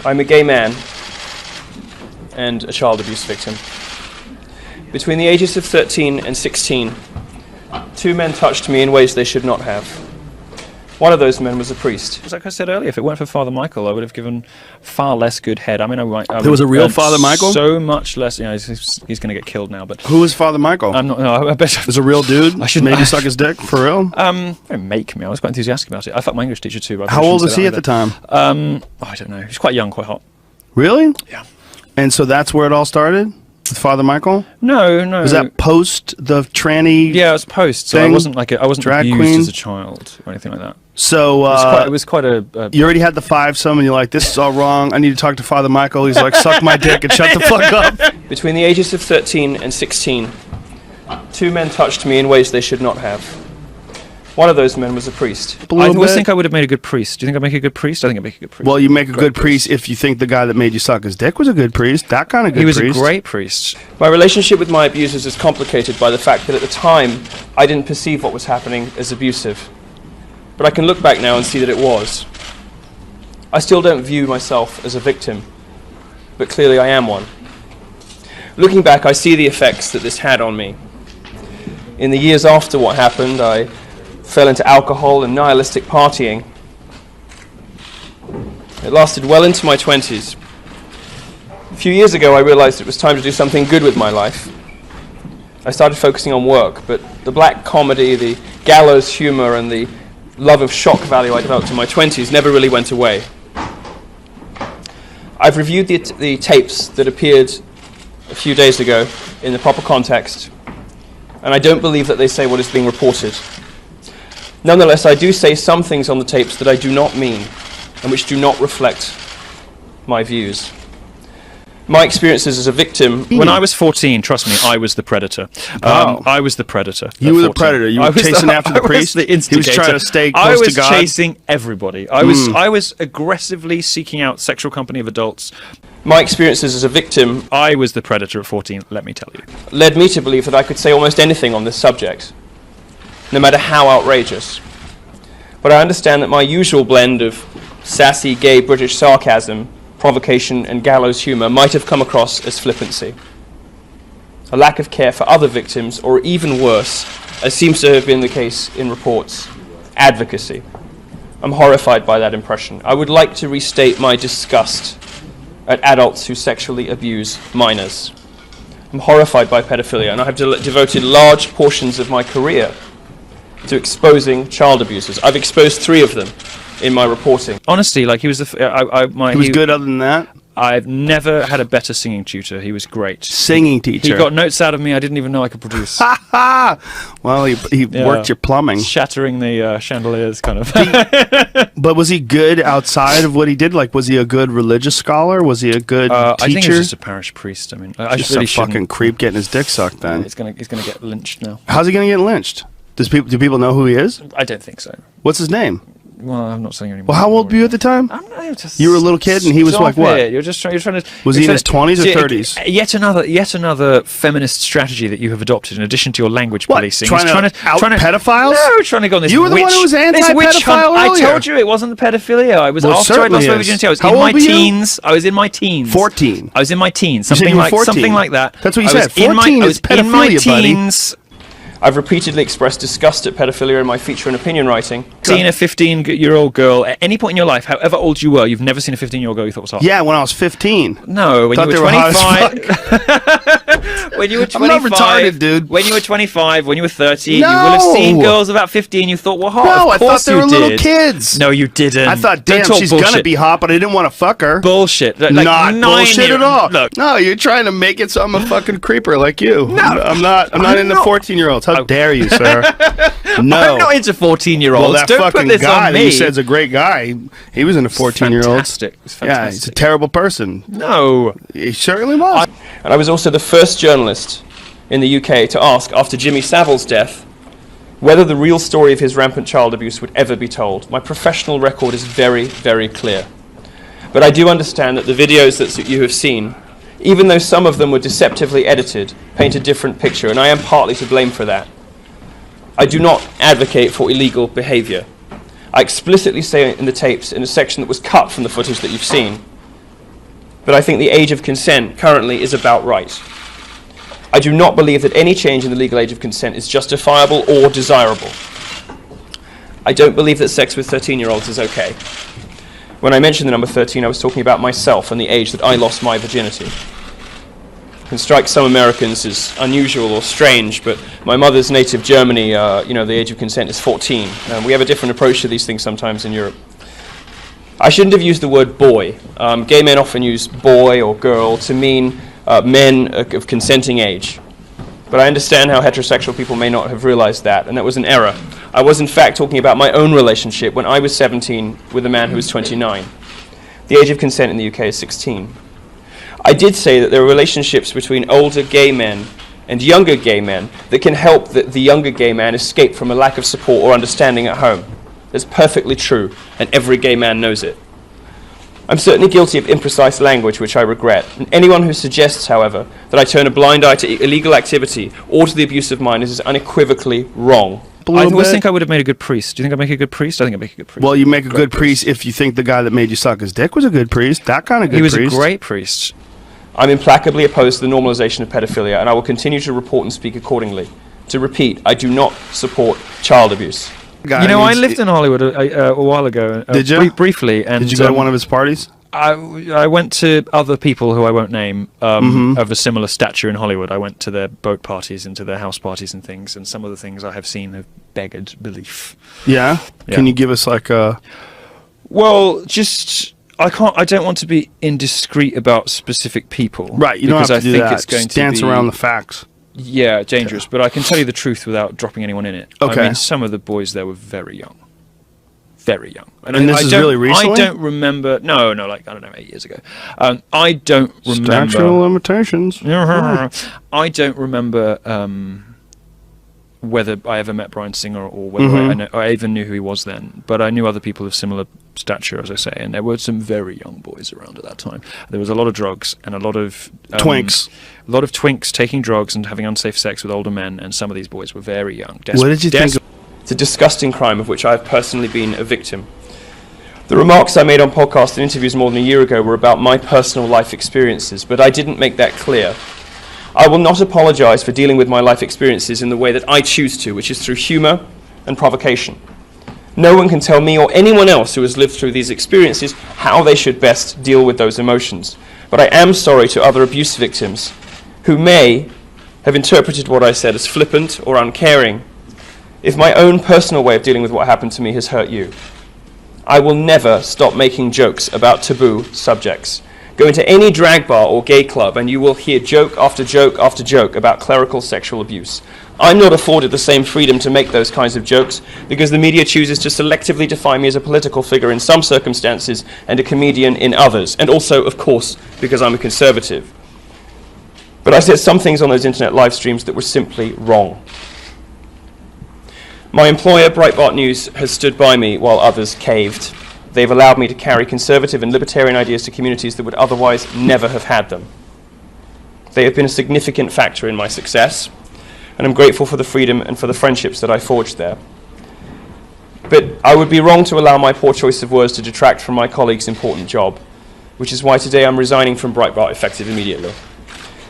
I'm a gay man and a child abuse victim. Between the ages of 13 and 16, two men touched me in ways they should not have. One of those men was a priest. Like I said earlier, if it weren't for Father Michael, I would have given far less good head. I mean, there was a real Father Michael? So much less. You know, he's going to get killed now. But who was Father Michael? I'm not. No, I bet was a real dude. I should maybe suck his dick for real. Don't make me. I was quite enthusiastic about it. I fucked my English teacher too. But how old was he at the time? I don't know. He was quite young, quite hot. Really? Yeah. And so that's where it all started? With Father Michael? No. Was that post the tranny? Yeah, it was post. So I wasn't drag abused queen? as a child or anything like that. So it was quite a. You already had the five-some, and you're like, "This is all wrong. I need to talk to Father Michael." He's like, "Suck my dick and shut the fuck up." Between the ages of 13 and 16, two men touched me in ways they should not have. One of those men was a priest. I always think I would have made a good priest. Do you think I'd make a good priest? I think I'd make a good priest. Well, you make a good priest if you think the guy that made you suck his dick was a good priest. That kind of good priest. He was a great priest. My relationship with my abusers is complicated by the fact that at the time, I didn't perceive what was happening as abusive. But I can look back now and see that it was. I still don't view myself as a victim, but clearly I am one. Looking back, I see the effects that this had on me. In the years after what happened, I fell into alcohol and nihilistic partying. It lasted well into my 20s. A few years ago, I realized it was time to do something good with my life. I started focusing on work, but the black comedy, the gallows humor, and the love of shock value I developed in my 20s never really went away. I've reviewed the tapes that appeared a few days ago in the proper context, and I don't believe that they say what is being reported. Nonetheless, I do say some things on the tapes that I do not mean, and which do not reflect my views. My experiences as a victim... When I was 14, trust me, I was the predator. I was the predator. You were the predator. You were chasing after the priest? The instigator. He was trying to stay close to God? I was chasing everybody. I was aggressively seeking out sexual company of adults. My experiences as a victim... I was the predator at 14, let me tell you. ...led me to believe that I could say almost anything on this subject, no matter how outrageous. But I understand that my usual blend of sassy, gay British sarcasm, provocation, and gallows humor might have come across as flippancy. A lack of care for other victims, or even worse, as seems to have been the case in reports, advocacy. I'm horrified by that impression. I would like to restate my disgust at adults who sexually abuse minors. I'm horrified by pedophilia, and I have devoted large portions of my career to exposing child abusers. I've exposed 3 of them in my reporting. Honestly, like he was the... he was good other than that? I've never had a better singing tutor. He was great. Singing teacher? He got notes out of me I didn't even know I could produce. Ha ha! Well, he worked your plumbing. Shattering the chandeliers, kind of. But was he good outside of what he did? Like, was he a good religious scholar? Was he a good teacher? I think he was just a parish priest. I mean, I just really a fucking creep getting his dick sucked then. He's gonna get lynched now. How's he gonna get lynched? Do people know who he is? I don't think so. What's his name? Well, I'm not saying anymore. Well, how old were you at the time? You were a little kid, and he was like what? You're trying to. Was he in his 20s or 30s? Yet another feminist strategy that you have adopted in addition to your language policing. Trying to out pedophiles? No, trying to go on this. You were the one who was anti-pedophile earlier. I told you it wasn't the pedophilia. I was after I lost my virginity. I was in my teens. I was in my teens. 14. I was in my teens. Something like that. That's what you said. 14 is pedophilia, buddy. I've repeatedly expressed disgust at pedophilia in my feature and opinion writing. Seen a 15-year-old girl at any point in your life, however old you were, you've never seen a 15-year-old girl you thought was hot? Yeah, when I was 15. No, when you were 25. When you were 25. I'm not retarded, dude. When you were 25, when you were 30, you will have seen girls about 15 you thought were hot. No, I thought they were little kids. No, you didn't. I thought, damn, she's going to be hot, but I didn't want to fuck her. Bullshit. Like not bullshit at all. Look. No, you're trying to make it so I'm a fucking creeper like you. No, I'm not into 14-year-olds. How dare you, sir? No. I'm not into 14-year-olds. Well, that Don't fucking put this guy on that me. you said's a great guy. He was into 14-year-olds. Fantastic. Yeah, he's a terrible person. No. He certainly was. And I was also the first journalist in the UK to ask, after Jimmy Savile's death, whether the real story of his rampant child abuse would ever be told. My professional record is very, very clear. But I do understand that the videos that you have seen, even though some of them were deceptively edited, paint a different picture, and I am partly to blame for that. I do not advocate for illegal behavior. I explicitly say in the tapes, in a section that was cut from the footage that you've seen, but I think the age of consent currently is about right. I do not believe that any change in the legal age of consent is justifiable or desirable. I don't believe that sex with 13-year-olds is okay. When I mentioned the number 13, I was talking about myself and the age that I lost my virginity. It can strike some Americans as unusual or strange, but my mother's native Germany, the age of consent is 14. We have a different approach to these things sometimes in Europe. I shouldn't have used the word boy. Gay men often use boy or girl to mean men of consenting age. But I understand how heterosexual people may not have realized that, and that was an error. I was in fact talking about my own relationship when I was 17 with a man who was 29. The age of consent in the UK is 16. I did say that there are relationships between older gay men and younger gay men that can help the younger gay man escape from a lack of support or understanding at home. That's perfectly true, and every gay man knows it. I'm certainly guilty of imprecise language, which I regret. And anyone who suggests, however, that I turn a blind eye to illegal activity or to the abuse of minors is unequivocally wrong. I always think I would have made a good priest. Do you think I'd make a good priest? I think I'd make a good priest. Well, you make a good priest if you think the guy that made you suck his dick was a good priest. That kind of good priest. He was a great priest. I'm implacably opposed to the normalization of pedophilia, and I will continue to report and speak accordingly. To repeat, I do not support child abuse. I lived in Hollywood a while ago. Did you? Briefly. And did you go to one of his parties? I went to other people who I won't name of a similar stature in Hollywood. I went to their boat parties and to their house parties and things, and some of the things I have seen have beggared belief. Yeah? Can you give us like a... Well, just... I don't want to be indiscreet about specific people. Right, you don't have to do that. It's going to dance around the facts. Yeah, dangerous, but I can tell you the truth without dropping anyone in it. Okay. I mean, some of the boys there were very young. Very young. And this is really recently? I don't remember... No, like, I don't know, 8 years ago. I don't remember... Statute of limitations. I don't remember whether I ever met Bryan Singer or whether I even knew who he was then. But I knew other people of similar stature, as I say, and there were some very young boys around at that time. There was a lot of drugs and a lot of... twinks. A lot of twinks taking drugs and having unsafe sex with older men, and some of these boys were very young. What did you think? It's a disgusting crime of which I have personally been a victim. The remarks I made on podcasts and interviews more than a year ago were about my personal life experiences, but I didn't make that clear. I will not apologize for dealing with my life experiences in the way that I choose to, which is through humor and provocation. No one can tell me or anyone else who has lived through these experiences how they should best deal with those emotions. But I am sorry to other abuse victims who may have interpreted what I said as flippant or uncaring if my own personal way of dealing with what happened to me has hurt you. I will never stop making jokes about taboo subjects. Go into any drag bar or gay club and you will hear joke after joke after joke about clerical sexual abuse. I'm not afforded the same freedom to make those kinds of jokes because the media chooses to selectively define me as a political figure in some circumstances and a comedian in others, and also, of course, because I'm a conservative. But I said some things on those internet live streams that were simply wrong. My employer, Breitbart News, has stood by me while others caved. They've allowed me to carry conservative and libertarian ideas to communities that would otherwise never have had them. They have been a significant factor in my success, and I'm grateful for the freedom and for the friendships that I forged there. But I would be wrong to allow my poor choice of words to detract from my colleagues' important job, which is why today I'm resigning from Breitbart effective immediately.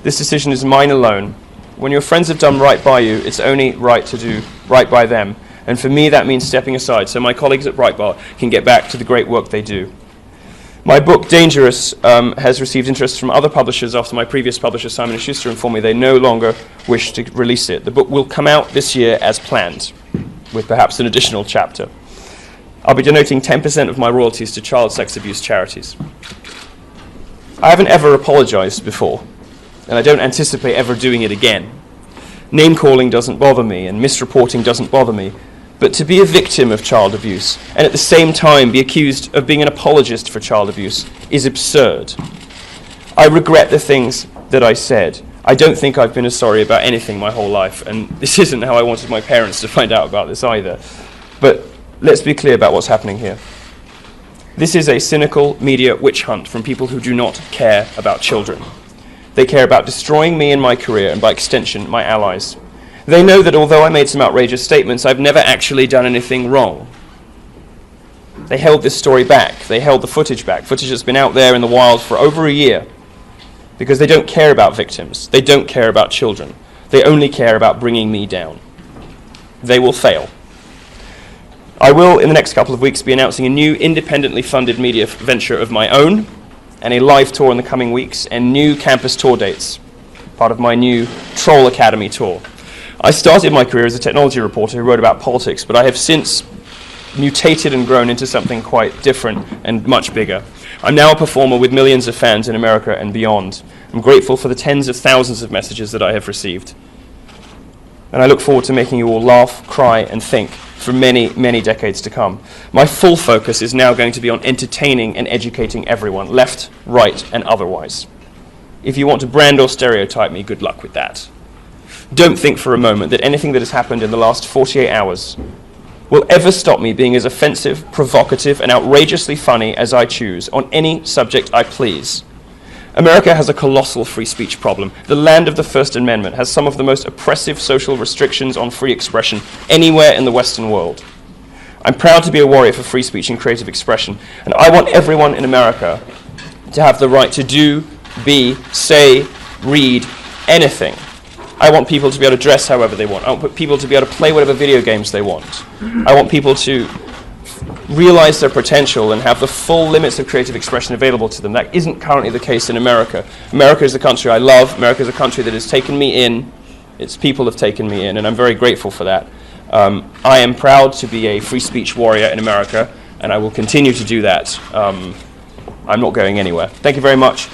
This decision is mine alone. When your friends have done right by you, it's only right to do right by them. And for me, that means stepping aside so my colleagues at Breitbart can get back to the great work they do. My book, Dangerous, has received interest from other publishers after my previous publisher, Simon & Schuster, informed me they no longer wish to release it. The book will come out this year as planned, with perhaps an additional chapter. I'll be donating 10% of my royalties to child sex abuse charities. I haven't ever apologized before, and I don't anticipate ever doing it again. Name-calling doesn't bother me, and misreporting doesn't bother me. But to be a victim of child abuse, and at the same time be accused of being an apologist for child abuse, is absurd. I regret the things that I said. I don't think I've been as sorry about anything my whole life, and this isn't how I wanted my parents to find out about this either. But let's be clear about what's happening here. This is a cynical media witch hunt from people who do not care about children. They care about destroying me and my career, and by extension, my allies. They know that although I made some outrageous statements, I've never actually done anything wrong. They held this story back. They held the footage back, footage that's been out there in the wild for over a year, because they don't care about victims. They don't care about children. They only care about bringing me down. They will fail. I will, in the next couple of weeks, be announcing a new independently funded media venture of my own, and a live tour in the coming weeks, and new campus tour dates, part of my new Troll Academy tour. I started my career as a technology reporter who wrote about politics, but I have since mutated and grown into something quite different and much bigger. I'm now a performer with millions of fans in America and beyond. I'm grateful for the tens of thousands of messages that I have received. And I look forward to making you all laugh, cry, and think for many, many decades to come. My full focus is now going to be on entertaining and educating everyone, left, right, and otherwise. If you want to brand or stereotype me, good luck with that. Don't think for a moment that anything that has happened in the last 48 hours will ever stop me being as offensive, provocative, and outrageously funny as I choose on any subject I please. America has a colossal free speech problem. The land of the First Amendment has some of the most oppressive social restrictions on free expression anywhere in the Western world. I'm proud to be a warrior for free speech and creative expression, and I want everyone in America to have the right to do, be, say, read anything. I want people to be able to dress however they want. I want people to be able to play whatever video games they want. I want people to realize their potential and have the full limits of creative expression available to them. That isn't currently the case in America. America is the country I love. America is a country that has taken me in. Its people have taken me in, and I'm very grateful for that. I am proud to be a free speech warrior in America, and I will continue to do that. I'm not going anywhere. Thank you very much.